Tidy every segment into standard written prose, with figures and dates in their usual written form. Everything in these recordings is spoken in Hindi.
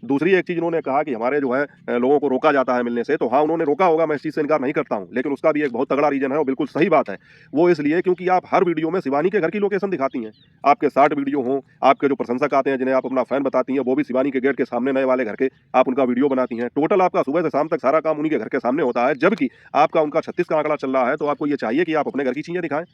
दूसरी एक चीज़ उन्होंने कहा कि हमारे जो है लोगों को रोका जाता है मिलने से, तो हाँ, उन्होंने रोका होगा, मैं इस चीज़ से इनकार नहीं करता हूँ। लेकिन उसका भी एक बहुत तगड़ा रीज़न है और बिल्कुल सही बात है। वो इसलिए क्योंकि आप हर वीडियो में शिवानी के घर की लोकेशन दिखाती हैं। आपके शॉर्ट वीडियो हों, आपके जो प्रशंसक आते हैं जिन्हें आप अपना फ़ैन बताती हैं, वो भी शिवानी के गेट के सामने नए वाले घर के आप उनका वीडियो बनाती हैं। टोटल आपका सुबह से शाम तक सारा काम उन्हीं के घर के सामने होता है, जबकि आपका उनका 36 का आंकड़ा चल रहा है, तो आपको ये चाहिए कि आप अपने घर की चीज़ें दिखाएँ।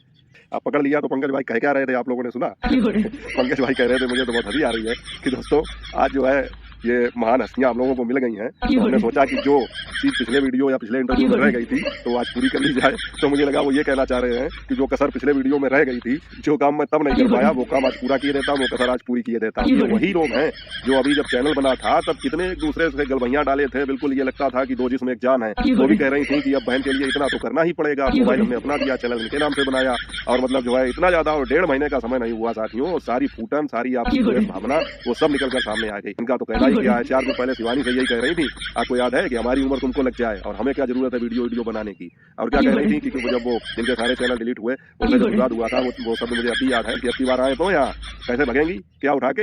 आप पकड़ लिया तो पंकज भाई कह क्या रहे थे आप लोगों ने सुना? पंकज भाई कह रहे थे, मुझे तो बहुत हँसी आ रही है कि दोस्तों आज जो है ये महान हस्तियाँ हम लोगों को मिल गई हैं। तो हमने सोचा कि जो चीज़ पिछले वीडियो या पिछले इंटरव्यू में रह गई थी, तो आज पूरी कर ली जाए। तो मुझे लगा वो ये कहना चाह रहे हैं कि जो कसर पिछले वीडियो में रह गई थी, जो काम मैं तब नहीं कर पाया, वो काम आज पूरा किए देता हूँ, वो कसर आज पूरी किए देता हूँ। ये वही लोग हैं जो अभी जब चैनल बना था, तब कितने एक दूसरे से गलबैयाँ डाले थे, बिल्कुल ये लगता था कि दो जिस्म एक जान है। वो भी कह रही थी कि अब बहन के लिए इतना तो करना ही पड़ेगा, मोबाइल हमने अपना दिया, चैनल इनके नाम से बनाया और मतलब जो है इतना ज़्यादा और 1.5 महीने का समय नहीं हुआ साथियों, सारी फूटन, सारी आपकी भावना वो सब निकल कर सामने आ गई। इनका तो कहना ही क्या है, 4 दिन पहले शिवानी से यही कह रही थी, आपको याद है कि हमारी उम्र तुमको लग जाए और हमें क्या जरूरत है वीडियो बनाने की। और क्या कह रही थी कि जब वो जिनके सारे चैनल डिलीट हुए, उनसे जब विवाद हुआ था, वो शब्द मुझे अभी याद है कि अब की बार आए तो यहाँ कैसे भगेंगी, क्या उठा के।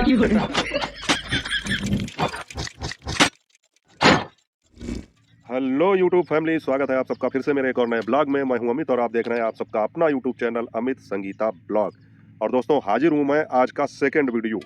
हेलो यूट्यूब फैमिली, स्वागत है आप सबका फिर से मेरे एक और नए ब्लॉग में। मैं हूं अमित और आप देख रहे हैं आप सबका अपना YouTube channel Amit Sangeeta blog. और दोस्तों हाजिर हूं मैं आज का सेकंड वीडियो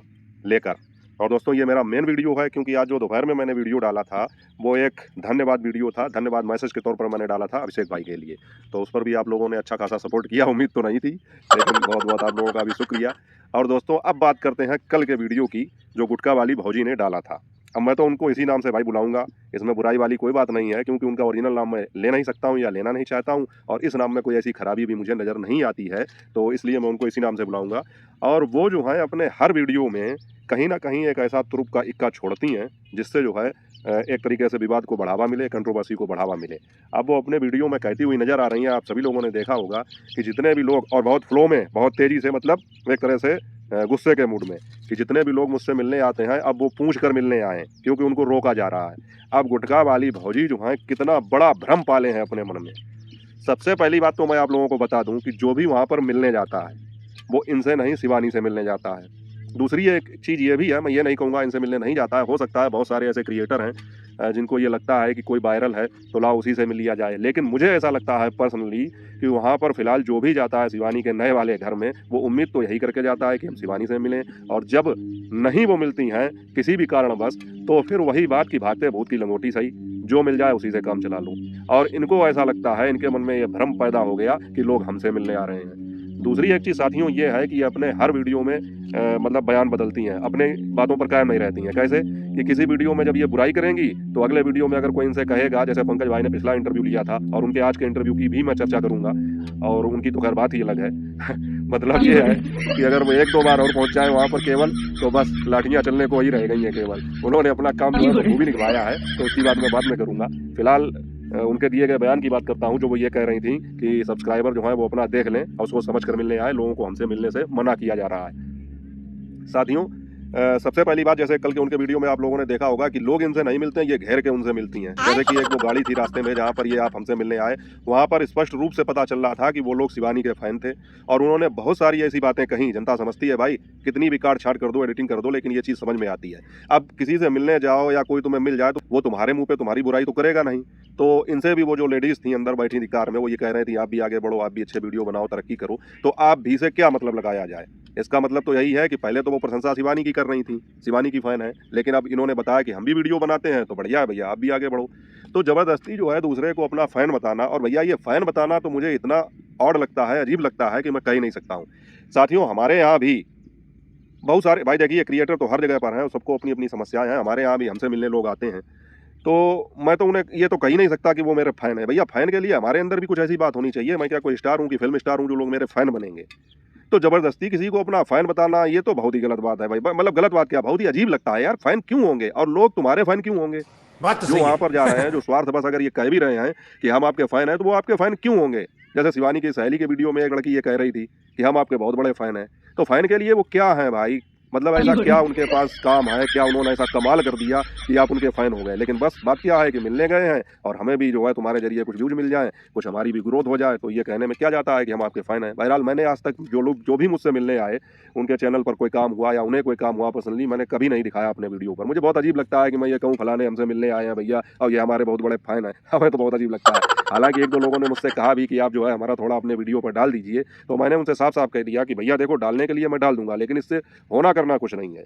लेकर। और दोस्तों ये मेरा मेन वीडियो है क्योंकि आज जो दोपहर में मैंने वीडियो डाला था वो एक धन्यवाद वीडियो था, धन्यवाद मैसेज के तौर पर मैंने डाला था अभिषेक भाई के लिए। तो उस पर भी आप लोगों ने अच्छा खासा सपोर्ट किया, उम्मीद तो नहीं थी लेकिन बहुत बहुत आप लोगों का भी शुक्रिया। और दोस्तों अब बात करते हैं कल के वीडियो की जो गुटखा वाली भौजी ने डाला था। अब मैं तो उनको इसी नाम से भाई बुलाऊंगा, इसमें बुराई वाली कोई बात नहीं है क्योंकि उनका ओरिजिनल नाम मैं ले नहीं सकता हूं या लेना नहीं चाहता हूं और इस नाम में कोई ऐसी खराबी भी मुझे नज़र नहीं आती है, तो इसलिए मैं उनको इसी नाम से बुलाऊंगा। और वो जो है अपने हर वीडियो में कहीं ना कहीं एक ऐसा तुरुप का इक्का छोड़ती हैं जिससे जो है एक तरीके से विवाद को बढ़ावा मिले, कंट्रोवर्सी को बढ़ावा मिले। अब वो अपने वीडियो में कहती हुई नज़र आ रही हैं, आप सभी लोगों ने देखा होगा कि जितने भी लोग, और बहुत फ्लो में, बहुत तेज़ी से, मतलब एक तरह से गुस्से के मूड में, कि जितने भी लोग मुझसे मिलने आते हैं अब वो पूछ कर मिलने आए क्योंकि उनको रोका जा रहा है। अब गुटखा वाली भौजी जो है कितना बड़ा भ्रम पाले हैं अपने मन में। सबसे पहली बात तो मैं आप लोगों को बता दूं कि जो भी वहाँ पर मिलने जाता है वो इनसे नहीं शिवानी से मिलने जाता है। दूसरी एक चीज़ ये भी है, मैं ये नहीं कहूँगा इनसे मिलने नहीं जाता है, हो सकता है बहुत सारे ऐसे क्रिएटर हैं जिनको ये लगता है कि कोई वायरल है तो लाओ उसी से मिल लिया जाए। लेकिन मुझे ऐसा लगता है पर्सनली कि वहाँ पर फिलहाल जो भी जाता है शिवानी के नए वाले घर में, वो उम्मीद तो यही करके जाता है कि हम शिवानी से मिलें, और जब नहीं वो मिलती हैं किसी भी कारणवश, तो फिर वही बात की भागते भूत की लंगोटी सही, जो मिल जाए उसी से काम चला लो। और इनको ऐसा लगता है, इनके मन में ये भ्रम पैदा हो गया कि लोग हमसे मिलने आ रहे हैं। दूसरी एक चीज़ साथियों ये है कि ये अपने हर वीडियो में मतलब बयान बदलती हैं, अपने बातों पर कायम नहीं रहती हैं। कैसे कि किसी वीडियो में जब ये बुराई करेंगी तो अगले वीडियो में अगर कोई इनसे कहेगा, जैसे पंकज भाई ने पिछला इंटरव्यू लिया था और उनके आज के इंटरव्यू की भी मैं चर्चा करूंगा, और उनकी तो खैर बात ही अलग है। मतलब ये है कि अगर वो 1-2 बार और पहुंच जाए वहां पर केवल, तो बस लाठियां चलने को ही रह गई हैं केवल। उन्होंने अपना काम जो है बखूबी निभाया है, तो उसकी बात मैं बाद में करूंगा। फिलहाल उनके दिए गए बयान की बात करता हूं, जो वो ये कह रही थी कि सब्सक्राइबर जो है वो अपना देख लें और उसको समझ कर मिलने आए, लोगों को हमसे मिलने से मना किया जा रहा है। साथियों सबसे पहली बात, जैसे कल के उनके वीडियो में आप लोगों ने देखा होगा कि लोग इनसे नहीं मिलते हैं, ये घेर के उनसे मिलती हैं। जैसे कि एक वो गाड़ी थी रास्ते में जहाँ पर ये आप हमसे मिलने आए, वहाँ पर स्पष्ट रूप से पता चल रहा था कि वो लोग शिवानी के फैन थे और उन्होंने बहुत सारी ऐसी बातें कहीं। जनता समझती है भाई, कितनी भी काट छाट कर दो, एडिटिंग कर दो, लेकिन ये चीज़ समझ में आती है। अब किसी से मिलने जाओ या कोई तुम्हें मिल जाए तो वो तुम्हारे मुँह पर तुम्हारी बुराई तो करेगा नहीं। तो इनसे भी वो जो लेडीज़ थी अंदर बैठी थी कार में, वो ये कह रही थी आप भी आगे बढ़ो, आप भी अच्छे वीडियो बनाओ, तरक्की करो। तो आप भी से क्या मतलब लगाया जाए? इसका मतलब तो यही है कि पहले तो वो प्रशंसा शिवानी की कर रही थी, शिवानी की फ़ैन है, लेकिन अब इन्होंने बताया कि हम भी वीडियो बनाते हैं तो बढ़िया है भैया, आप भी आगे बढ़ो। तो ज़बरदस्ती जो है दूसरे को अपना फ़ैन बताना, और भैया ये फ़ैन बताना तो मुझे इतना ऑड लगता है, अजीब लगता है कि मैं कह ही नहीं सकता हूँ। साथियों हमारे यहाँ भी बहुत सारे भाई, देखिए क्रिएटर तो हर जगह पर हैं, सबको अपनी अपनी समस्याएं हैं। हमारे यहाँ भी हमसे मिलने लोग आते हैं, तो मैं तो उन्हें ये तो कह ही नहीं सकता कि वो मेरे फ़ैन है। भैया फ़ैन के लिए हमारे अंदर भी कुछ ऐसी बात होनी चाहिए। मैं क्या कोई स्टार हूँ कि फिल्म स्टार हूँ जो लोग मेरे फ़ैन बनेंगे? तो ज़बरदस्ती किसी को अपना फ़ैन बताना, ये तो बहुत ही गलत बात है भाई। मतलब गलत बात क्या, बहुत ही अजीब लगता है यार। फ़ैन क्यों होंगे और लोग तुम्हारे फ़ैन क्यों होंगे? बात तो जो सही वहाँ है। पर जा रहे हैं, जो स्वार्थ बस अगर ये कह भी रहे हैं कि हम आपके फ़ैन हैं, तो वो आपके फ़ैन क्यों होंगे? जैसे शिवानी की सहेली के वीडियो में एक लड़की ये कह रही थी कि हम आपके बहुत बड़े फ़ैन हैं। तो फ़ैन के लिए वो क्या हैं भाई? मतलब ऐसा क्या उनके पास काम है, क्या उन्होंने ऐसा कमाल कर दिया कि आप उनके फ़ैन हो गए। लेकिन बस बात क्या है कि मिलने गए हैं और हमें भी जो है तुम्हारे ज़रिए कुछ व्यूज़ मिल जाएँ, कुछ हमारी भी ग्रोथ हो जाए, तो ये कहने में क्या जाता है कि हम आपके फ़ैन हैं। बहरहाल मैंने आज तक जो भी मुझसे मिलने आए, उनके चैनल पर कोई काम हुआ या उन्हें कोई काम हुआ पर्सनली, मैंने कभी नहीं दिखाया अपने वीडियो पर। मुझे बहुत अजीब लगता है कि मैं ये कहूँ फलाने हमसे मिलने आए हैं भैया और ये हमारे बहुत बड़े फ़ैन हैं। हमें तो बहुत अजीब लगता है। हालाँकि 1-2 लोगों ने मुझसे कहा भी कि आप जो है हमारा थोड़ा अपने वीडियो पर डाल दीजिए, तो मैंने उनसे साफ-साफ कह दिया कि भैया देखो डालने के लिए मैं डाल दूँगा, लेकिन इससे होना करना कुछ नहीं है।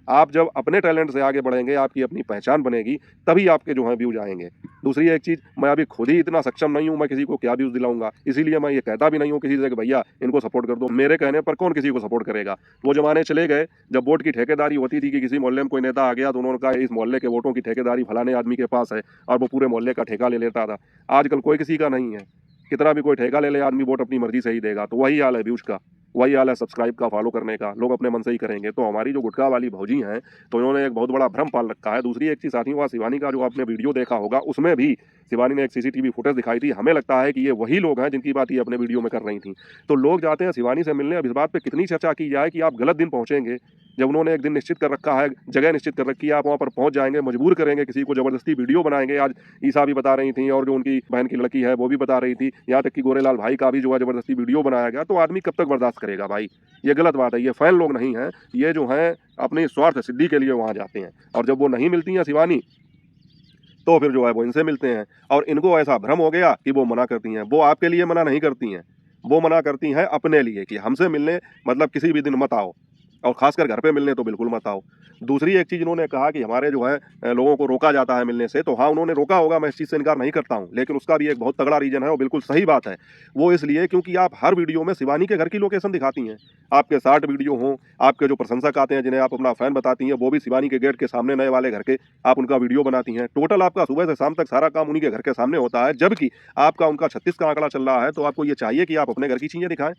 आप जब अपने टैलेंट से आगे बढ़ेंगे, आपकी अपनी पहचान बनेगी, तभी आपके जो हैं व्यूज़ आएँगे। दूसरी एक चीज़, मैं अभी खुद ही इतना सक्षम नहीं हूँ, मैं किसी को क्या व्यूज़ दिलाऊँगा। इसीलिए मैं ये कहता भी नहीं हूँ किसी से कि भैया इनको सपोर्ट कर दो। मेरे कहने पर कौन किसी को सपोर्ट करेगा? वो ज़माने चले गए जब वोट की ठेकेदारी होती थी कि किसी मोहल्ले में कोई नेता आ गया तो उन्होंने कहा इस मोहल्ले के वोटों की ठेकेदारी फलाने आदमी के पास है और वो पूरे मोहल्ले का ठेका ले लेता था। आजकल कोई किसी का नहीं है। कितना भी कोई ठेका ले ले आदमी, वोट अपनी मर्ज़ी से ही देगा। तो वही हाल है व्यूज़ का, वही हाल है सब्सक्राइब का, फॉलो करने का। लोग अपने मन से ही करेंगे। तो हमारी जो गुटखा वाली भौजी हैं, तो इन्होंने एक बहुत बड़ा भ्रम पाल रखा है। दूसरी एक चीज़ साथियों, वहाँ शिवानी का जो आपने वीडियो देखा होगा, उसमें भी शिवानी ने एक सीसीटीवी फुटेज दिखाई थी। हमें लगता है कि ये वही लोग हैं जिनकी बात ये अपने वीडियो में कर रही थीं। तो लोग जाते हैं शिवानी से मिलने। अब इस बात पे कितनी चर्चा की जाए कि आप गलत दिन पहुँचेंगे। जब उन्होंने एक दिन निश्चित कर रखा है, जगह निश्चित कर रखी है, आप वहाँ पर पहुँच जाएँगे, मजबूर करेंगे किसी को, ज़बरदस्ती वीडियो बनाएँगे। आज ईसा भी बता रही थीं और जो उनकी बहन की लड़की है, वो भी बता रही थी। यहाँ तक कि गोरेलाल भाई का भी जो है ज़बरदस्ती वीडियो बनाया गया। तो आदमी कब तक बर्दाश्त करेगा भाई? ये गलत बात है। ये फ़ैन लोग नहीं हैं, ये जो हैं अपनी स्वार्थ सिद्धि के लिए वहाँ जाते हैं और जब वो नहीं मिलती हैं शिवानी, तो फिर जो है वो इनसे मिलते हैं और इनको ऐसा भ्रम हो गया कि वो मना करती हैं। वो आपके लिए मना नहीं करती हैं, वो मना करती हैं अपने लिए कि हमसे मिलने मतलब किसी भी दिन मत आओ और ख़ासकर घर पे मिलने तो बिल्कुल मत आओ। दूसरी एक चीज़ इन्होंने कहा कि हमारे जो है लोगों को रोका जाता है मिलने से, तो हाँ, उन्होंने रोका होगा, मैं इस चीज़ से इनकार नहीं करता हूँ। लेकिन उसका भी एक बहुत तगड़ा रीज़न है और बिल्कुल सही बात है। वो इसलिए क्योंकि आप हर वीडियो में शिवानी के घर की लोकेशन दिखाती हैं। आपके 60 वीडियो हों, आपके जो प्रशंसक आते हैं जिन्हें आप अपना फ़ैन बताती हैं, वो भी शिवानी के गेट के सामने नए वाले घर के आप उनका वीडियो बनाती हैं। टोटल आपका सुबह से शाम तक सारा काम उन्हीं के घर के सामने होता है, जबकि आपका उनका 36 का आंकड़ा चल रहा है। तो आपको ये चाहिए कि आप अपने घर की चीज़ें दिखाएँ।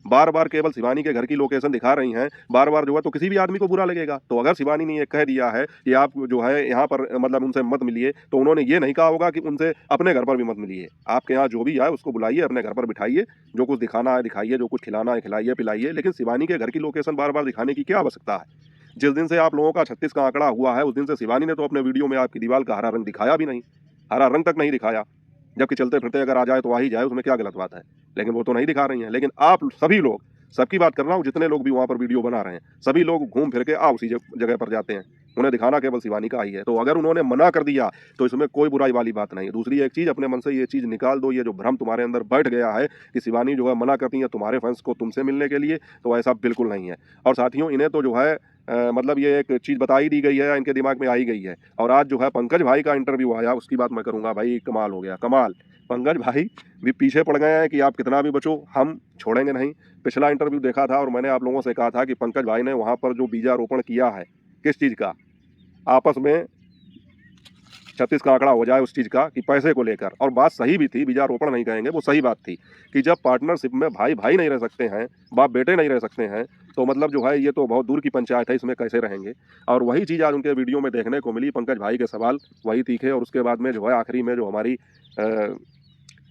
बार-बार केवल शिवानी के घर की लोकेशन दिखा रही हैं, बार-बार जो है तो किसी भी आदमी को बुरा लगेगा। तो अगर शिवानी ने ये कह दिया है कि आप जो है यहाँ पर मतलब उनसे मत मिलिए, तो उन्होंने ये नहीं कहा होगा कि उनसे अपने घर पर भी मत मिलिए। आपके यहाँ जो भी आए उसको बुलाइए, अपने घर पर बिठाइए, जो कुछ दिखाना है दिखाइए, जो कुछ खिलाना है खिलाइए, पिलाइए, लेकिन शिवानी के घर की लोकेशन बार-बार दिखाने की क्या आवश्यकता है? जिस दिन से आप लोगों का 36 का आंकड़ा हुआ है, उस दिन से शिवानी ने तो अपने वीडियो में आपकी दीवार का हरा रंग दिखाया भी नहीं, हरा रंग तक नहीं दिखाया। जबकि चलते-फिरते अगर आ जाए तो आ ही जाए, उसमें क्या गलत बात है? लेकिन वो तो नहीं दिखा रही हैं। लेकिन आप सभी लोग, सबकी बात कर रहा हूँ, जितने लोग भी वहाँ पर वीडियो बना रहे हैं, सभी लोग घूम फिर के उसी जगह पर जाते हैं। उन्हें दिखाना केवल शिवानी का ही है। तो अगर उन्होंने मना कर दिया, तो इसमें कोई बुराई वाली बात नहीं है। दूसरी एक चीज़, अपने मन से ये चीज़ निकाल दो, ये जो भ्रम तुम्हारे अंदर बैठ गया है कि शिवानी जो है मना करती है तुम्हारे फैंस को तुमसे मिलने के लिए, तो ऐसा बिल्कुल नहीं है। और साथियों, इन्हें तो जो है मतलब ये एक चीज़ बता ही दी गई है, इनके दिमाग में आ ही गई है। और आज जो है पंकज भाई का इंटरव्यू आया, उसकी बात मैं करूँगा। भाई कमाल हो गया, कमाल। पंकज भाई भी पीछे पड़ गए हैं कि आप कितना भी बचो, हम छोड़ेंगे नहीं। पिछला इंटरव्यू देखा था और मैंने आप लोगों से कहा था कि पंकज भाई ने वहाँ पर जो बीजारोपण किया है, किस चीज़ का? आपस में 36 का आंकड़ा हो जाए उस चीज़ का कि पैसे को लेकर, और बात सही भी थी, बीजारोपण नहीं कहेंगे, वो सही बात थी कि जब पार्टनरशिप में भाई-भाई नहीं रह सकते हैं, बाप-बेटे नहीं रह सकते हैं, तो मतलब जो है ये तो बहुत दूर की पंचायत है, इसमें कैसे रहेंगे? और वही चीज़ आज उनके वीडियो में देखने को मिली। पंकज भाई के सवाल वही तीखे और उसके बाद में जो है आखिरी में जो हमारी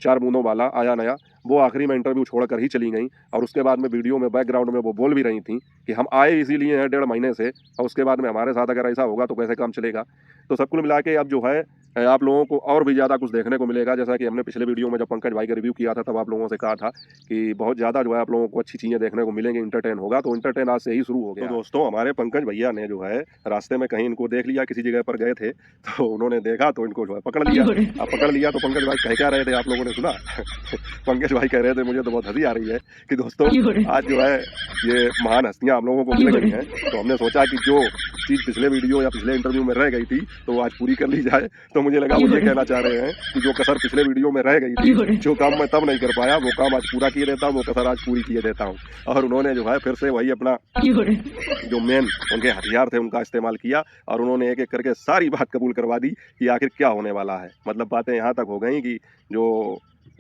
4 बूंदों वाला आया नया, वो आखिरी में इंटरव्यू छोड़कर ही चली गईं। और उसके बाद में वीडियो में बैकग्राउंड में वो बोल भी रही थीं कि हम आए इसीलिए हैं 1.5 महीने से, और उसके बाद में हमारे साथ अगर ऐसा होगा तो कैसे काम चलेगा? तो सब कुल मिला के अब जो है आप लोगों को और भी ज़्यादा कुछ देखने को मिलेगा। जैसा कि हमने पिछले वीडियो में जब पंकज भाई का रिव्यू किया था, तब आप लोगों से कहा था कि बहुत ज़्यादा जो है आप लोगों को अच्छी चीज़ें देखने को मिलेंगी, एंटरटेन होगा। तो एंटरटेन आज से ही शुरू हो गया। तो दोस्तों, हमारे पंकज भैया ने जो है रास्ते में कहीं इनको देख लिया, किसी जगह पर गए थे, तो उन्होंने देखा तो इनको जो है पकड़ लिया। अब पकड़ लिया तो पंकज भाई कह क्या रहे थे आप लोगों ने सुना? पंकज भाई कह रहे थे, मुझे तो बहुत हंसी आ रही है कि दोस्तों आज जो है ये महान हस्तियां हम लोगों को मिल गई हैं, तो हमने सोचा कि जो चीज़ पिछले वीडियो या पिछले इंटरव्यू में रह गई थी तो वो आज पूरी कर ली जाए। तो मुझे लगा वो ये कहना चाह रहे हैं कि जो कसर पिछले वीडियो में रह गई थी, जो काम मैं तब नहीं कर पाया, वो काम आज पूरा किए देता हूँ, वो कसर आज पूरी किए देता हूँ। और उन्होंने जो है फिर से वही अपना जो मेन उनके हथियार थे उनका इस्तेमाल किया और उन्होंने एक-एक करके सारी बात कबूल करवा दी कि आखिर क्या होने वाला है। मतलब बातें यहाँ तक हो गई कि जो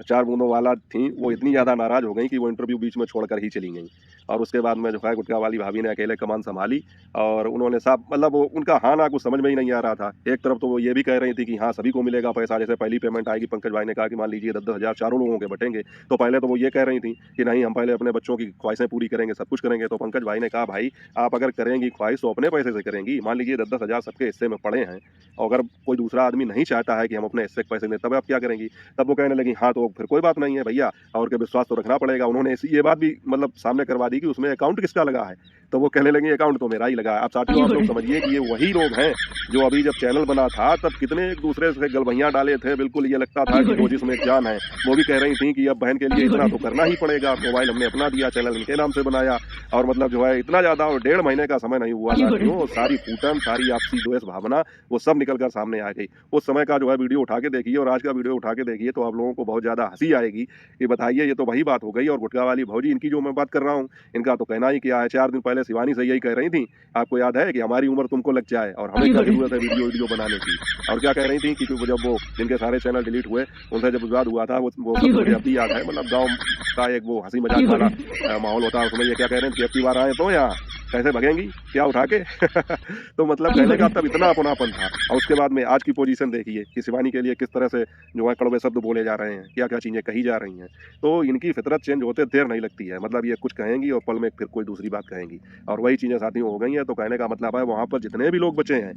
चार बूंदों वाला थी, वो इतनी ज़्यादा नाराज़ हो गई कि वो इंटरव्यू बीच में छोड़कर ही चली गईं। और उसके बाद में जो है गुटखा वाली भाभी ने अकेले कमान सँभाली और उन्होंने साहब मतलब वो उनका हाँ ना कुछ समझ में ही नहीं आ रहा था। एक तरफ तो वो ये भी कह रही थी कि हाँ, सभी को मिलेगा पैसा, जैसे पहली पेमेंट आएगी पंकज भाई ने कहा कि मान लीजिए 10-10 हज़ार चारों लोगों के बँटेंगे। तो पहले तो वो ये कह रही थी कि नहीं हम पहले अपने बच्चों की ख्वाहिशें पूरी करेंगे, सब कुछ करेंगे। तो पंकज भाई ने कहा भाई आप अगर करेंगी ख्वाहिश तो अपने पैसे से करेंगी। मान लीजिए 10-10 हज़ार सबके हिस्से में पड़े हैं और अगर कोई दूसरा आदमी नहीं चाहता है कि हम अपने हिस्से के पैसे दें, तब आप क्या करेंगी? तब वो कहने लगी हाँ, तो फिर कोई बात नहीं है भैया और के विश्वास तो रखना पड़ेगा। उन्होंने ऐसी ये बात भी मतलब सामने करवा दी कि उसमें अकाउंट किसका लगा है? तो वो कहने लगी अकाउंट तो मेरा ही लगा है। अब साथियों आप लोग समझिए कि ये वही लोग हैं जो अभी जब चैनल बना था तब कितने एक दूसरे से गलबैयाँ डाले थे। बिल्कुल ये लगता था कि वो जिसमें एक जान है। वो भी कह रही थी कि अब बहन के लिए इतना तो करना ही पड़ेगा। मोबाइल हमने अपना दिया, चैनल इनके नाम से बनाया और मतलब जो है इतना ज़्यादा और 1.5 महीने का समय नहीं हुआ साथियों, सारी फूटन, सारी आपसी द्वेष भावना वो सब निकल कर सामने आ गई। उस समय का जो है वीडियो उठा के देखिए और आज का वीडियो उठा के देखिए तो आप लोगों को बहुत ज़्यादा हँसी आएगी कि बताइए ये तो वही बात हो गई। और गुटखा वाली भौजी इनकी जो मैं बात कर रहा हूँ, इनका तो कहना ही क्या है। 4 दिन पहले शिवानी से यही कह रही थी, आपको याद है कि हमारी उम्र तुमको लग जाए और हमें क्या ज़रूरत है वीडियो बनाने की। और क्या कह रही थी कि जब वो जिनके सारे चैनल डिलीट हुए, उनसे जब विवाद हुआ था वो सब मुझे अब भी याद है। मतलब गाँव का एक वो हँसी मज़ाक वाला माहौल होता है, उसमें ये क्या कह रहे हैं कि अब की बार आए तो यहाँ कैसे भगेंगी? क्या उठा के? तो मतलब कहने का तब इतना अपनापन था। और उसके बाद में आज की पोजीशन देखिए कि शिवानी के लिए किस तरह से जो है कड़वे शब्द बोले जा रहे हैं, क्या-क्या चीज़ें कही जा रही हैं। तो इनकी फितरत चेंज होते देर नहीं लगती है। मतलब ये कुछ कहेंगी और पल में फिर कोई दूसरी बात कहेंगी। और वही चीज़ें साथियों हो गई हैं। तो कहने का मतलब है वहाँ पर जितने भी लोग बचे हैं,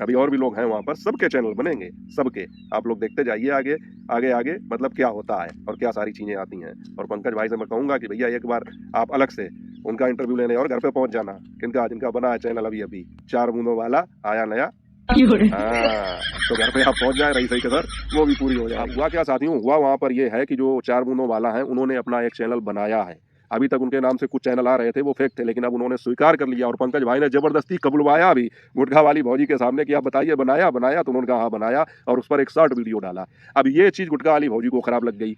अभी और भी लोग हैं वहाँ पर, सबके चैनल बनेंगे, सबके। आप लोग देखते जाइए आगे, आगे-आगे मतलब क्या होता है और क्या सारी चीज़ें आती हैं। और पंकज भाई से मैं कहूँगा कि भैया एक बार आप अलग से उनका इंटरव्यू लेने और घर पे पहुँच जाना। जिनका बना है चैनल अभी-अभी, 4 बूंदों वाला आया नया। हाँ, तो घर पे आप पहुँच जाएँ रही सही कसर, वो भी पूरी हो जाएगी। हुआ क्या साथियों, हुआ वहाँ पर ये है कि जो 4 बूंदों वाला है, उन्होंने अपना एक चैनल बनाया है। अभी तक उनके नाम से कुछ चैनल आ रहे थे, वो फेक थे, लेकिन अब उन्होंने स्वीकार कर लिया और पंकज भाई ने ज़बरदस्ती कबुलवाया भी गुटखा वाली भौजी के सामने कि आप बताइए बनाया? बनाया? तो उन्होंने कहा हाँ, बनाया और उस पर एक शॉर्ट वीडियो डाला। अब ये चीज़ गुटखा वाली भौजी को खराब लग गई।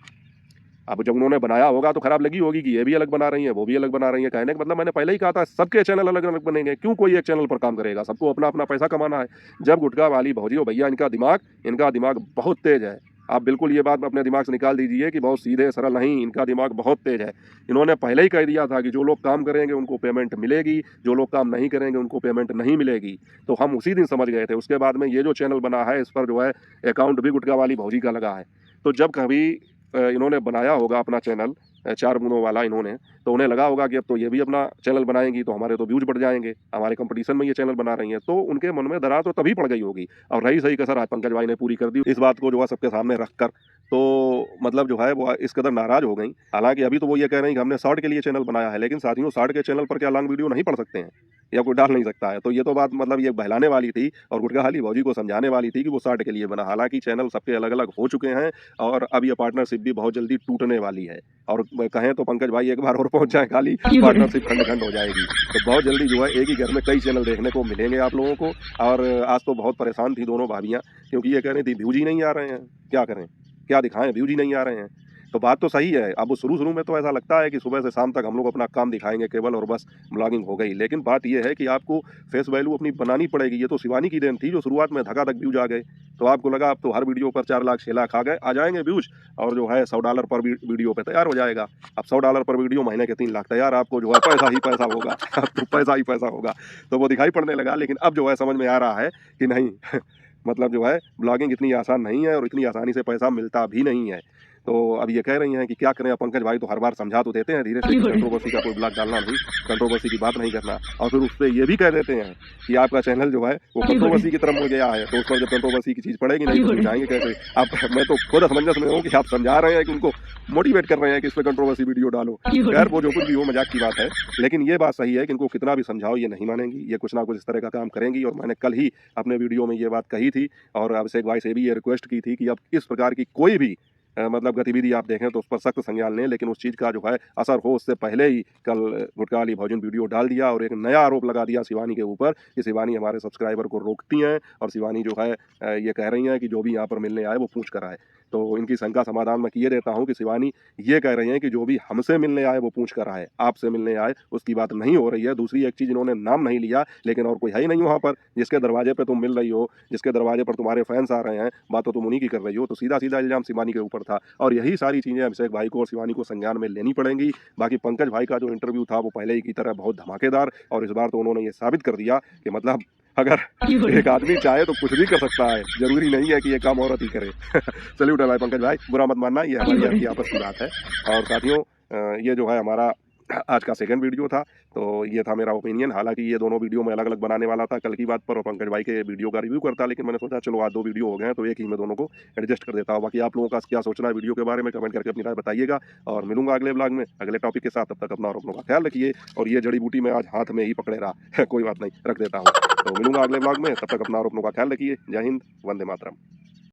अब जब उन्होंने बनाया होगा तो खराब लगी होगी कि ये भी अलग बना रही हैं, वो भी अलग बना रही हैं। कहने का मतलब मैंने पहले ही कहा था सबके चैनल अलग-अलग बनेंगे, क्यों कोई एक चैनल पर काम करेगा? सबको अपना-अपना पैसा कमाना है। जब गुटखा वाली भौजी हो भैया इनका दिमाग बहुत तेज़ है। आप बिल्कुल ये बात अपने दिमाग से निकाल दीजिए कि बहुत सीधे सरल नहीं, इनका दिमाग बहुत तेज़ है। इन्होंने पहले ही कह दिया था कि जो लोग काम करेंगे उनको पेमेंट मिलेगी, जो लोग काम नहीं करेंगे उनको पेमेंट नहीं मिलेगी। तो हम उसी दिन समझ गए थे। उसके बाद में ये जो चैनल बना है इस पर जो है अकाउंट भी गुटखा वाली भौजी का लगा है। तो जब कभी इन्होंने बनाया होगा अपना चैनल 4 बूंदों वाला इन्होंने, तो उन्हें लगा होगा कि अब तो ये भी अपना चैनल बनाएँगी तो हमारे तो व्यूज़ बढ़ जाएँगे, हमारे कंपटीशन में ये चैनल बना रही हैं, तो उनके मन में दरार तो तभी पड़ गई होगी। और रही सही कसर आज पंकज भाई ने पूरी कर दी। इस बात को जो है सबके सामने रखकर, तो मतलब जो है वो इस कदर नाराज़ हो गईं। हालाँकि अभी तो वो ये कह रही हैं कि हमने शॉर्ट के लिए चैनल बनाया है, लेकिन साथियों शॉर्ट के चैनल पर क्या लॉन्ग वीडियो नहीं पड़ सकते हैं? या कोई डाल नहीं सकता है? तो ये तो बात मतलब ये बहलाने वाली थी और गुटखा वाली भौजी को समझाने वाली थी कि वो शॉर्ट के लिए बना। हालाँकि चैनल सबके अलग-अलग हो चुके हैं और अब ये पार्टनरशिप भी बहुत जल्दी टूटने वाली है। और कहें तो पंकज भाई एक बार और पहुँच जाएँ खाली, पार्टनरशिप खंड-खंड हो जाएगी। तो बहुत जल्दी जो है एक ही घर में कई चैनल देखने को मिलेंगे आप लोगों को। और आज तो बहुत परेशान थी दोनों भाभियाँ, क्योंकि ये कह रही थी व्यूज़ ही नहीं आ रहे हैं, क्या करें? क्या दिखाएँ? व्यूज़ ही नहीं आ रहे हैं। तो बात तो सही है। अब शुरू-शुरू में तो ऐसा लगता है कि सुबह से शाम तक हम लोग अपना काम दिखाएँगे केवल और बस ब्लॉगिंग हो गई। लेकिन बात ये है कि आपको फेस वैल्यू अपनी बनानी पड़ेगी। ये तो शिवानी की देन थी जो शुरुआत में धकाधक व्यूज़ आ गए। तो आपको लगा अब तो हर वीडियो पर 4 लाख 6 लाख आ जाएँगे व्यूज़ और जो है $100 पर वीडियो पे तैयार हो जाएगा। अब $100 पर वीडियो महीने के 3 लाख तैयार आपको जो है पैसा ही पैसा होगा। अब तो पैसा ही पैसा होगा। तो वो दिखाई पड़ने लगा, लेकिन अब जो है समझ में आ रहा है कि नहीं मतलब जो है ब्लॉगिंग इतनी आसान नहीं है और इतनी आसानी से पैसा मिलता भी नहीं है। तो अब ये कह रही हैं कि क्या करें, अब पंकज भाई तो हर बार समझा तो देते हैं धीरे से कि कंट्रोवर्सी का कोई ब्लॉग डालना नहीं, कंट्रोवर्सी की बात नहीं करना, और फिर उसपे ये भी कह देते हैं कि आपका चैनल जो है वो कंट्रोवर्सी की तरफ मुड़ गया है, तो उस पर जब कंट्रोवर्सी की चीज़ पड़ेगी नहीं तो समझाएँगे कैसे? आप मैं तो खुद असमंजस में हूँ कि आप समझा रहे हैं कि उनको मोटिवेट कर रहे हैं कि इस पे कंट्रोवर्सी वीडियो डालो। खैर वो जो कुछ भी हो मज़ाक की बात है, लेकिन ये बात सही है कि इनको कितना भी समझाओ ये नहीं मानेंगी, ये कुछ ना कुछ इस तरह का काम करेंगी। और मैंने कल ही अपने वीडियो में ये बात कही थी और अभिषेक भाई से भी ये रिक्वेस्ट की थी कि अब इस प्रकार की कोई भी मतलब गतिविधि आप देखें तो उस पर सख्त संज्ञान लें, लेकिन उस चीज़ का जो है असर हो उससे पहले ही कल गुटखा वाली भौजी ने वीडियो डाल दिया और एक नया आरोप लगा दिया शिवानी के ऊपर कि शिवानी हमारे सब्सक्राइबर को रोकती हैं और शिवानी जो है ये कह रही हैं कि जो भी यहाँ पर मिलने आए वो पूछ कर आए। तो इनकी शंका समाधान मैं किए देता हूँ कि शिवानी ये कह रही हैं कि जो भी हमसे मिलने आए वो पूछ कर आए, आपसे मिलने आए उसकी बात नहीं हो रही है। दूसरी एक चीज़ इन्होंने नाम नहीं लिया, लेकिन और कोई है ही नहीं वहाँ पर जिसके दरवाजे पे तुम मिल रही हो, जिसके दरवाजे पर तुम्हारे फैंस आ रहे हैं, बात तो तुम उन्हीं की कर रही हो। तो सीधा-सीधा इल्ज़ाम शिवानी के ऊपर था। और यही सारी चीज़ें अभिषेक भाई को और शिवानी को संज्ञान में लेनी पड़ेंगी। बाकी पंकज भाई का जो इंटरव्यू था वो पहले ही की तरह बहुत धमाकेदार, और इस बार तो उन्होंने ये साबित कर दिया कि मतलब अगर एक आदमी चाहे तो कुछ भी कर सकता है, ज़रूरी नहीं है कि ये काम औरत ही करे। सैल्यूट है भाई पंकज भाई, बुरा मत मानना, ये हमारी आपकी आपस की बात है। और साथियों ये जो है हमारा आज का सेकंड वीडियो था, तो ये था मेरा ओपिनियन। हालाँकि ये दोनों वीडियो मैं अलग-अलग बनाने वाला था कल की बात पर और पंकज भाई के वीडियो का रिव्यू करता, लेकिन मैंने सोचा चलो आज 2 वीडियो हो गए हैं तो एक ही में दोनों को एडजस्ट कर देता हूँ। बाकी आप लोगों का क्या सोचना है वीडियो के बारे में कमेंट करके अपनी राय बताइएगा, और मिलूँगा अगले व्लॉग में अगले टॉपिक के साथ। तब तक अपना और अपनों का ख्याल रखिए। और ये जड़ी-बूटी मैं आज हाथ में ही पकड़े रहा, कोई बात नहीं, रख देता हूँ। तो मिलूँगा अगले व्लॉग में, तब तक अपना और अपनों का ख्याल रखिए। जय हिंद, वंदे मातरम।